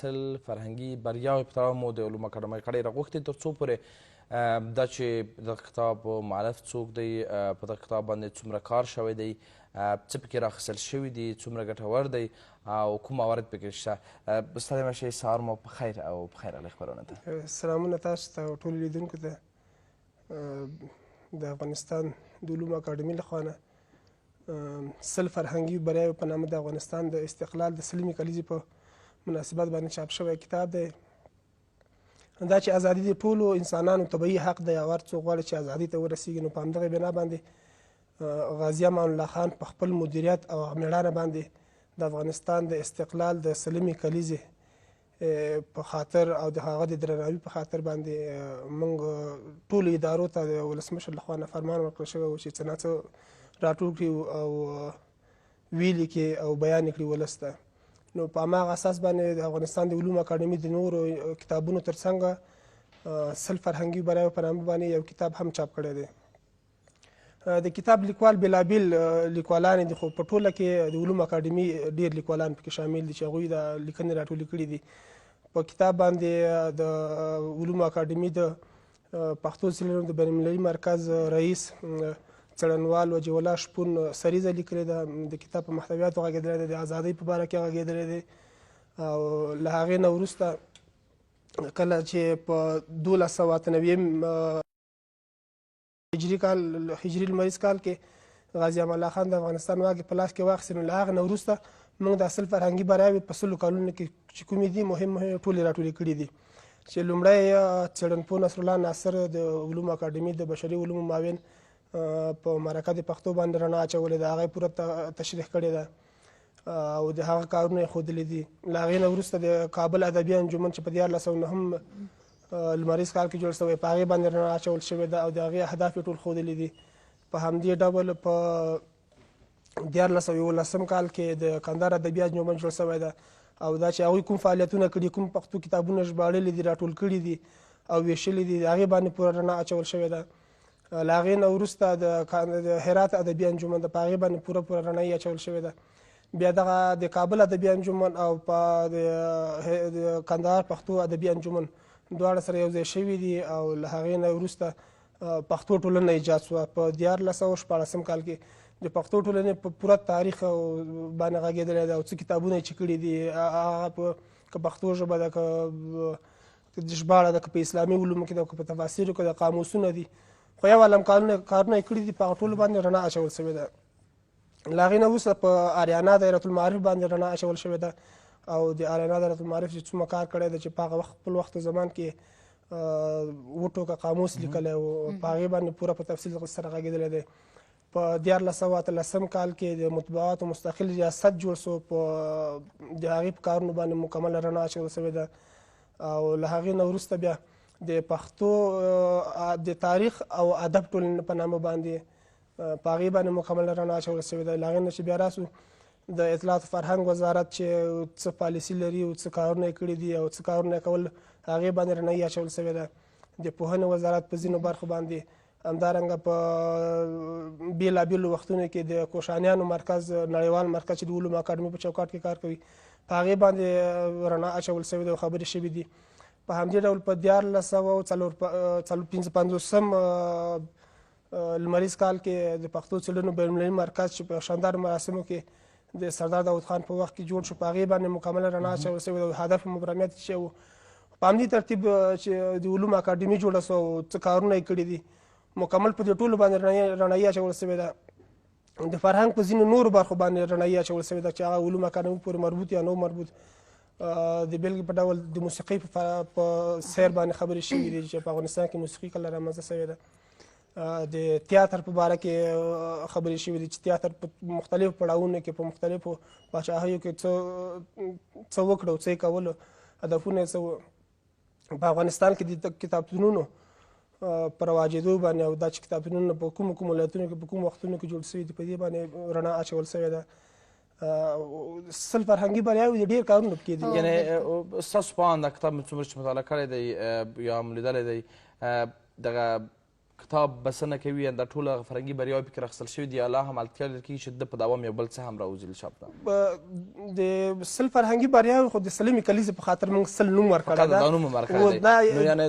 سل فرهنګي بریاوې په تړاو مو د علومو اکاډمۍ څخه ډېره غوښتې تر څو پورې دا چې دغه کتاب مؤلف څوک دی، په دغه کتاب باندې څومره کار شوی دی، څه پکې راخیستل شوي دي، څومره ګټور دی او کوم موارد پکې شته. ستړی مه شئ، سهار مو په خیر او په خیر راغلی خپرونه ته. سلامونه تاسو ته او ټولو لیدونکو ته. د افغانستان د علومو اکاډمۍ له خوا نه سل فرهنګي بریاوې په نامه د افغانستان د استقلال د سلمې کلیزې په مناسبت باندې چاپ شوی کتاب دی. دا چې ازادي د ټولو انسانانو طبیعي حق دی او هر څوک غواړي چې ازادي ته ورسیږي، نو په همدغه بنا باندې غازي امان الله خان په خپل مدیریت او مېړانه باندې د افغانستان د استقلال د سلمې کلیزې په خاطر او د هغه د درناوي په خاطر باندې موږ ټولو ادارو ته د ولسمشر لخوا نه فرمان ورکړل شوی و چې څه نه څه راټول کړي او ویلي کړي او بیان یې کړي ولس ته. نو په هماغه اساس باندې د افغانستان د علومو اکاډمۍ د نورو کتابونو ترڅنګ سل فرهنګي بریاوې په نامه باندې یو کتاب هم چاپ کړی دی. د کتاب لیکوال بېلابېل لیکوالان دي، خو په ټوله کې د علومو اکاډمۍ ډېر لیکوالان پکې شامل دي چې هغوی د لیکنې راټولې کړي دي. په کتاب باندې د علومو اکاډمۍ د پښتو څېړنو د بینالمللي مرکز رئیس څېړنوال وجیه الله شپون سریزه لیکلې ده. د کتاب په محتویاتو غږېدلی دی، د ازادۍ په باره کې غږېدلی دی. او له هغې نه وروسته کله چې په 1298 هجري لمریز کال کې غازي امان الله خان د افغانستان واګې په لاس کې واخیستې، نو له هغه نه وروسته موږ د اصل فرهنګي بریاوې په سلو کلونو کې چې کومې دي مهم ټولې راټولې کړي دي. چې لومړی څېړنپوه نصرالله ناصر د علومو اکاډمۍ د بشري علومو معاون په مرکه د پښتو باندې رڼا اچولې ده، هغه یې پوره تشریح کړې ده او د هغه کارونه یې ښودلي دي. له هغې نه وروسته د کابل ادبي انجمن چې په 1409 لمریز کال کې جوړ شوی، په هغې باندې رڼا اچول شوې ده او د هغې اهداف یې ټول ښودلي دي. په همدې ډول په 1411 کال کې د کندهار ادبي انجمن جوړ شوی ده او دا چې هغوی کوم فعالیتونه کړي، کوم پښتو کتابونه ژباړلي دي، راټول کړي دي او ویشلي دي، د هغې باندې پوره رڼا اچول شوې ده. له هغې نه وروسته د هرات ادبي انجمن ده، په هغې باندې پوره رڼایي اچول شوې ده. بیا دغه د کابل ادبي انجمن او په د کندهار پښتو ادبي انجمن دواړه سره یو ځای شوي دي او له هغې نه وروسته پښتو ټولنه ایجاد شوه. په 1414 کال کې د پښتو ټولنې په پوره تاریخ باندې غږېدلی ده او څه کتابونه یې چې کړي دي، هغه که پښتو ژبه ده، که ژباړه ده، که په اسلامي علومو کې ده، که په تفاسیرو کې ده، قاموسونه دي، خو یو عالم کارونه یې کړي دي، په هغه ټولو باندې رڼا اچول شوې ده. له هغې نه وروسته په آریانا دایرة المعارف باندې رڼا اچول شوې ده او د آریانا دایرة المعارف چې څومره کار کړی ده چې په هغه خپل وخت زمان کې وټوکه قاموس لیکلی و، په هغې باندې پوره په تفصیل سره غږېدلی دی. په 1413 کال کې د مطبوعاتو مستقل ریاست جوړ شو، په د هغې په کارونو باندې مکمله رڼا اچول شوې ده. او له هغې نه وروسته بیا د پښتو د تاریخ او ادب ټولنې په نامه باندې په هغې باندې مکمله رڼا اچول شوې ده. له هغې نه چې بیا راسو د اطلاعات فرهنګ وزارت چې څه پالیسي لري او څه کارونه یې کړي دي او څه کارونه یې کول، هغې باندې رڼایي اچول شوې ده. د پوهنې وزارت په ځینو برخو باندې، همدارنګه په بېلابېلو وختونو کې د کوشانیانو مرکز، نړیوال مرکز چې د علومو اکاډمۍ په چوکاټ کې کار کوي، په هغې باندې رڼا اچول شوې ده او خبرې شوي دي. په همدې ډول په 1455 لمریز کال کې د پښتو څېړنو بینالمللي مرکز چې په شاندارو مراسمو کې د سردار داود خان په وخت کې جوړ شو، په هغې باندې مکمله رڼا اچول شوې ده او هدف مبرمیت چې و. په همدې ترتیب چې د علومو اکاډمي جوړه شوه او څه کارونه یې کړي دي، مکمل په دې ټولو باندې رڼایي اچول شوې ده. د فرهنګ په ځینو نورو برخو باندې رڼایي اچول شوې ده چې هغه علومو اکاډمي پورې مربوط یا نو مربوط. د بېلګې په ډول د موسیقۍ په سیر باندې خبرې شوي دي چې په افغانستان کې موسیقي کله رامنځته شوې ده. د تیاتر په باره کې خبرې شوي دي چې تیاتر په مختلفو پړاوونو کې، په مختلفو پاچاهیو کې څه وکړه او څه یې کولو، هدفونه یې څه وو. په افغانستان کې د کتابتونونو په رواجېدو باندې او دا چې کتابتونونه په کومو ولایتونو کې په کومو وختونو کې جوړ شوي دي، په دې باندې رڼا اچول شوې ده. سل فرهنګي بریاوې ډېر کارونه پکې دي. یعنې ستاسو په اند دا کتاب څومره چې مطالعه کړی دی یا هم لیدلی دی، دغه کتاب بسنه کوي دا ټول هغه فرهنګي بریاوې پکې راخیستل شوي دي یا لا هم اړتیا لري کېږي چې ده په دوام یو بل څه هم راوځي له چاپ نه د سل فرهنګي بریاوې خو د سلمې کلیزې په خاطر موږ سل نوم ورکړی دا نوم یې ورکړی دی نو یعنې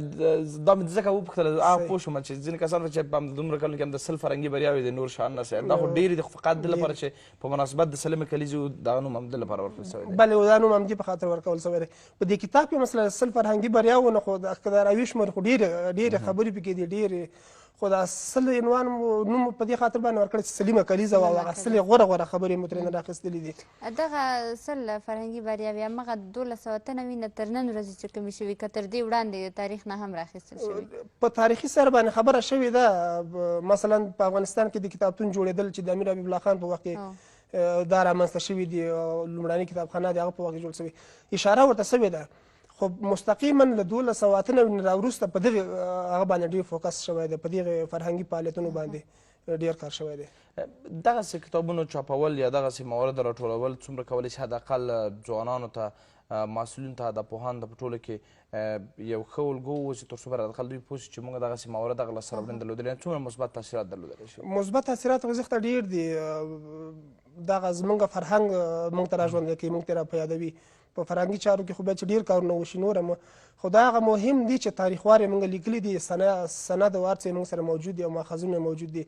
دا مې ځکه وپوښتل پوه شوم چې ځینې کسان چې په دومره کلونو کې هم د سل فرهنګي بریاوې د نور شان نه دا خو ډېرې دي خو فقط د لپاره چې په مناسبت د سلمې کلیزې دا نوم هم د لپاره ورکړل شوی دی بلې دا نوم همدې په خاطر ورکول شوی دی په دې کتاب کې مثلا سل فرهنګي بریاوو نه خو که دا راویشمېر خو ډېرې خبرې پکې دي ډېرې خو دا سل عنوان نوم په دې خاطر باندې ورکړی چې سلیمه کلیزه وه او هغه سلې غوره خبرې مو ترېنه راخیستلي دي دغه سل فرهنګي بریاوې همغه 1293 نه تر نن ورځې چې کومې شوي که تر دې وړاندې د تاریخ نه هم راخیستل شوي په تاریخي سر باندې خبره شوې ده مثلا په افغانستان کې د کتابتون جوړېدل چې د امیر حبیب الله خان په وخت کې دا رامنځته شوي دي لومړنۍ کتابخانه د هغه په وخت کې جوړ شوې اشاره ورته شوې ده خو مستقیما له 1298 نه راوروسته په دغې هغه باندې ډېر فوکس شوی دی په دغې فرهنګي فعالیتونو باندې ډېر کار شوی دی دغسې کتابونو چاپول یا دغسې موارد راټولول څومره کولی شي حداقل ځوانانو ته مسؤلینو ته د پوهانو ته په ټوله کې یو ښه الګو ووسي تر څو به حداقل دوی پوه شي چې موږ دغسې موارد هغه لاسته راوړنې درلودلي یعنې څومره مثبت تاثیرات درلودلی شي مثبت تاثیرات غوښته ډېر دي دغه زموږ فرهنګ موږ ته راژوندی کوي موږ ته را په یادوي په فرهنګي چارو کې خو بیا چې ډېر کارونه وشي نور هم خو دا هغه مهم دي چې تاریخوار یې موږ لیکلي دي سند او هر څه یې موږ سره موجود دي او ماخذونه موجود دي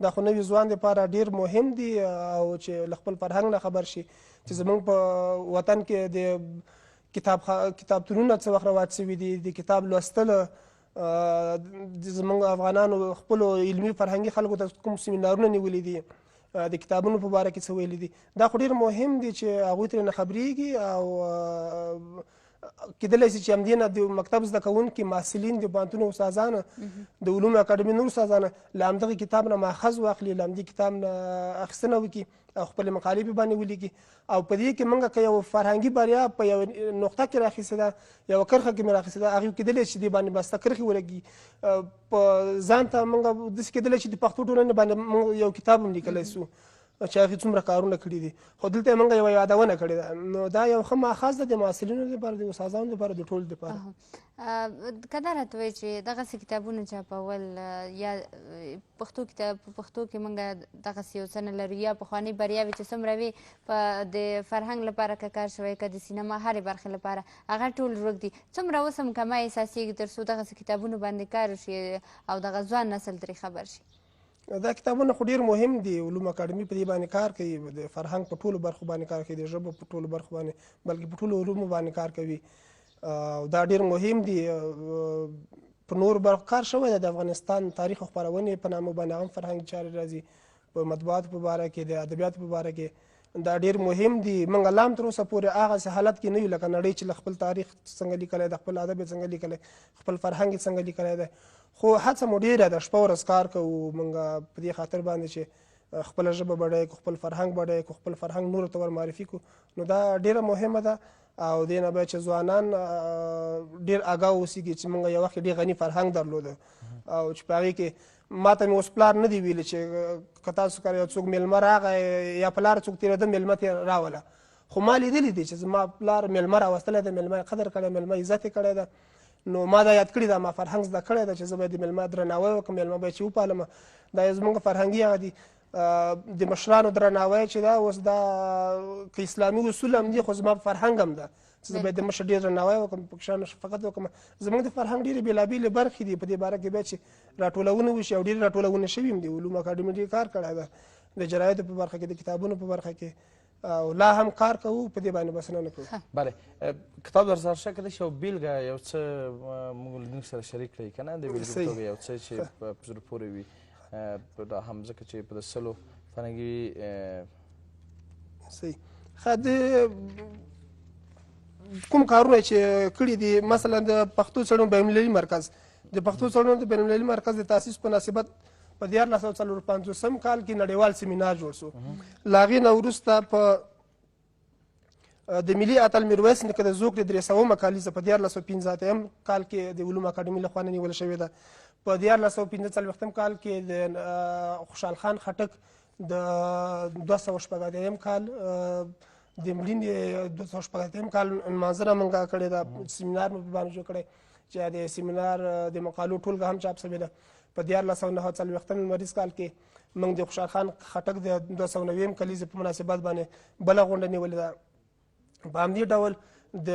دا خو نوي ځوان دپاره ډېر مهم دي او چې له خپل فرهنګ نه خبر شي چې زموږ په وطن کې د کتابتونونه څه وخت رواج شوي دي د کتاب لوستل زموږ افغانانو خپلو علمي فرهنګي خلکو ته کوم سیمینارونه نیولي دي د کتابونو په باره کې څه ویلي دي دا خو ډېر مهم دي چې هغوی ترې نه خبرېږي او کېدلی شي چې همدې نه د مکتب زده کوونکي محصلین د پوهنتون استادانو د علومو اکاډمي نور استادانو له همدغه کتاب نه ماخذ واخلي له همدې کتاب نه اخیستنه وکړي او خپلې مقالې په باندې ولیکي او په دې کې موږ که یو فرهنګي بریا په یو نقطه کې راخیستې ده یوه کرښه کې مې راخیستې ده هغې کېدلی شي دې باندې بسته کرښې ولګي په ځان ته موږ داسې کېدلی شي د پښتو ټولنې باندې موږ یو کتاب هم لیکلی سو چې هغې څومره کارونه کړي دي خو دلته یې موږ یوه یادونه کړې ده نو دا یو ښه ماخذ ده د محصلینو لپاره د استادانو لپاره د ټولو لپاره که دا راته وایي چې دغسې کتابونه چاپول یا پښتو کتاب په پښتو کې موږ دغسې یو څه نه لرو یا پخوانۍ بریاوې چې څومره وي په د فرهنګ لپاره که کار شوی که د سینما هرې برخې لپاره هغه ټول ورک دي څومره اوس هم کمی احساسېږي تر څو دغسې کتابونو باندې کار وشي او دغه ځوان نسل ترې خبر شي دا کتابونه خو ډېر مهم دي علوم اکاډمي په دې باندې کار کوي د فرهنګ په ټولو برخو باندې کار کوي د ژبو په ټولو برخو باندې بلکې په ټولو علومو باندې کار کوي او دا ډېر مهم دي په نورو برخو کار شوی دی د افغانستان تاریخ او خپرونې په نامه باندې هم فرهنګي چارې راځي په مطبوعاتو په باره کې د ادبیاتو په باره کې دا ډېر مهم دي موږ لا هم تر اوسه پورې هغسې حالت کې نه یو لکه نړۍ چې له خپل تاریخ څنګه لیکلی د خپل ادب څنګه لیکلی خپل فرهنګ څنګه لیکلی دی خو هڅه مو ډېره ده شپه ورځ کار کوو موږ په دې خاطر باندې چې خپله ژبه بډایه کړو خپل فرهنګ بډایه کړو خپل فرهنګ نورو ته ور معرفي کړو نو دا ډېره مهمه ده او دې نه باید چې ځوانان ډېر آګاه اوسېږي چې موږ یو وخت ډېر غني فرهنګ درلوده او چې په هغې کې ما ته مې اوس پلار نه دی ویلي چې که تاسو کله یو څوک میلمه راغی یا پلار څوک تېرېده میلمه ترې راوله خو ما لیدلي دي چې زما پلار میلمه راوستلی ده میلمه یې قدر کړی میلمه عزت یې کړی ده نو ما دا یاد کړي ده ما فرهنګ زده کړی ده چې زه باید د میلمه درناوی وکړم میلمه باید چې وپالمه دا زموږ فرهنګي هغه دي د مشرانو درناوی چې دا اوس دا که اسلامي اصول هم دي خو زما فرهنګ هم ده چې زه باید د مشر ډېر درناوی وکړم په کشرانو شفقت وکړم زموږ د فرهنګ ډېرې بېلابېلې برخې دي په دې باره کې باید چې راټولونه وشي او ډېرې راټولونې شوي هم دي علوم اکاډمي ډېر کار کړی ده د جرایدو په برخه کې د کتابونو په برخه کې او لا هم کار کوو په دې باندې بسنه نه کوو بله کتاب در سره شته کېدای شي یو بېلګه یو څه موږ لیدونکو سره شریک کړئ که نه د بېلګې په توګه یو څه چې په زړه پورې وي دا هم ځکه چې په د سلو فرهنګي صحیح ښه د کوم کارونه چې کړي دي مثلا د پښتو څېړنو بینالمللي مرکز د پښتو څېړنو د بینالمللي مرکز د تاسیس په مناسبت په 1445 کال کې نړیوال سیمینار جوړ شو له هغې نه وروسته په د ملي اتل میرویس نیکه د زوکړې 300مه کالیزه په 1415 کال کې د علومو اکاډمي لخوا نه نیول شوې ده په 1445 کال کې د خوشحال خان خټک د 214 کال د مړینې 214 کال نمانځنه موږ کړې ده سیمینار مو په باندې جوړ کړی چې د سیمینار د مقالو ټولګه هم چاپ شوې ده په 1449 لمریز کال کې موږ د خوشحال خان خټک د 290 کلیزې په مناسبت باندې بله غونډه نیولې ده. په همدې ډول د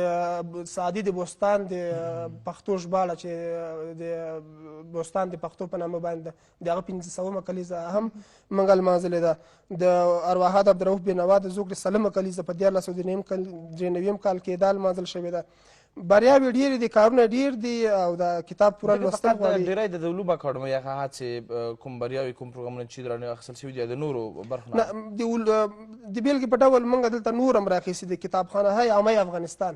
سعدي د بوستان د پښتو ژباړه چې د بوستان د پښتو په نامه باندې د هغه 500مه کلیزه هم موږ لمانځلې ده. د ارواحات عبدالرؤف بینوا د زوکړې سلمه کلیزه په 1493 کال کې دا لمانځل شوې ده. بریاوې ډېرې دي، کارونه ډېر دي او د کتاب پوره لوستل غواړي. ډېری د علومو اکاډمۍ هغه هڅې کوم بریاوې کوم پروګرامونه چې درنه اخیستل شوي دي د نورو برخو نه د بیلګې په ډول موږ دلته نور هم راخیستي دي. کتابخانه‌های عامه افغانستان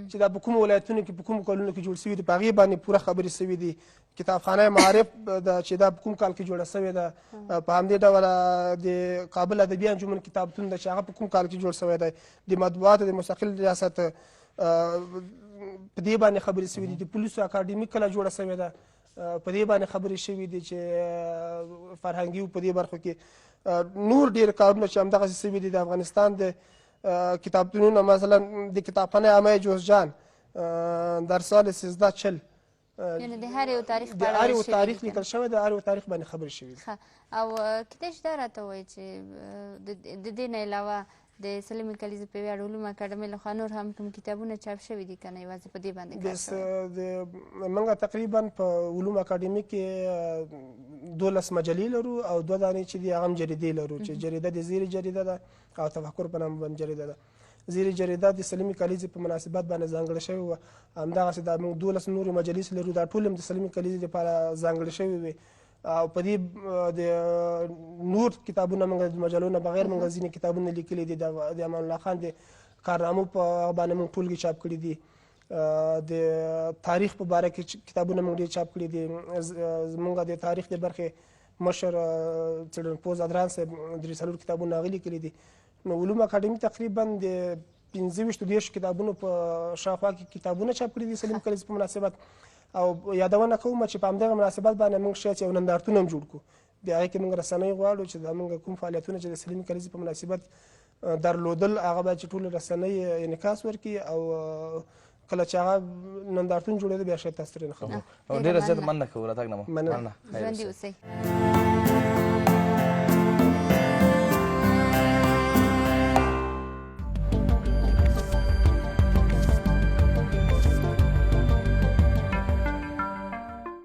چې دا په کومو ولایتونو کې په کومو کلونو کې جوړ شوي دي په هغې باندې پوره خبرې شوي دي. کتابخانه معارف چې دا په کوم کال کې جوړه شوې ده. په همدې ډول د کابل ادبي انجمن کتابتون ده چې هغه په کوم کال کې جوړ شوی دی. د مطبوعاتو د مستقل ریاست په دې باندې خبرې شوي دي. د پولیسو اکاډمي کله جوړه شوې ده په دې باندې خبرې شوي دي چې فرهنګي په دې برخو کې نور ډېر کارونه چې همدغسې شوي دي. د افغانستان د کتابتونونه مثلا د کتابخانه عامه جوزجان در سال 1340 یعنې د هر یو تاریخ په د هر یو اړه تاریخ لیکل شوی د هر یو تاریخ باندې خبرې شوي دي. او کیدای شي دا راته ووایي چې د دې نه علاوه د سلمې کلیزې په ویاړ علومو اکاډمۍ لخوا نور هم کوم کتابونه چاپ شوي دي که نه یوازې په دې باندې کار شوی؟ موږ تقریبا په علومو اکاډمۍ کې 12 مجلې لرو او 2 دانې چې دي هغه هم جریدې لرو چې جریده د زیري جریده ده او تفکر په نامه باندې جریده ده. زیري جریده د سلمې کلیزې په مناسبت باندې ځانګړې شوې وه. همدغسې دا موږ 12 نورې مجلس لرو دا ټول هم د سلمې کلیزې لپاره ځانګړې شوې وې. او په دې د نور کتابونه موږ د مجلو نه بغیر موږ ځینې کتابونه لیکلي دي. د امان الله خان د کارنامو په باندې موږ ټولګې چاپ کړي دي. د تاریخ په باره کې کتابونه موږ ډېر چاپ کړي دي. موږ د تاریخ د برخې مشر څېړنپوه ادران صاحب 3 کتابونه هغه لیکلي دي. نو علومو اکاډمي تقریبا د 15-20 کتابونو په شاوخوا کې کتابونه چاپ کړي دي سلیم کلیزې په مناسبت. او یادونه کوم چې په همدغه مناسبت باندې موږ شاید یو نندارتون هم جوړ کړو. د هغې کې موږ رسنۍ غواړو چې دا موږ کوم فعالیتونه چې د سلیم کلیزې په مناسبت درلودل هغه باید چې ټولې رسنۍ انعکاس ورکړي او کله چې هغه نندارتون جوړېده بیا شاید تاسو ترې نه خبر. ډېره زیاته مننه کوو راتګ نه. ژوندي اوسئ.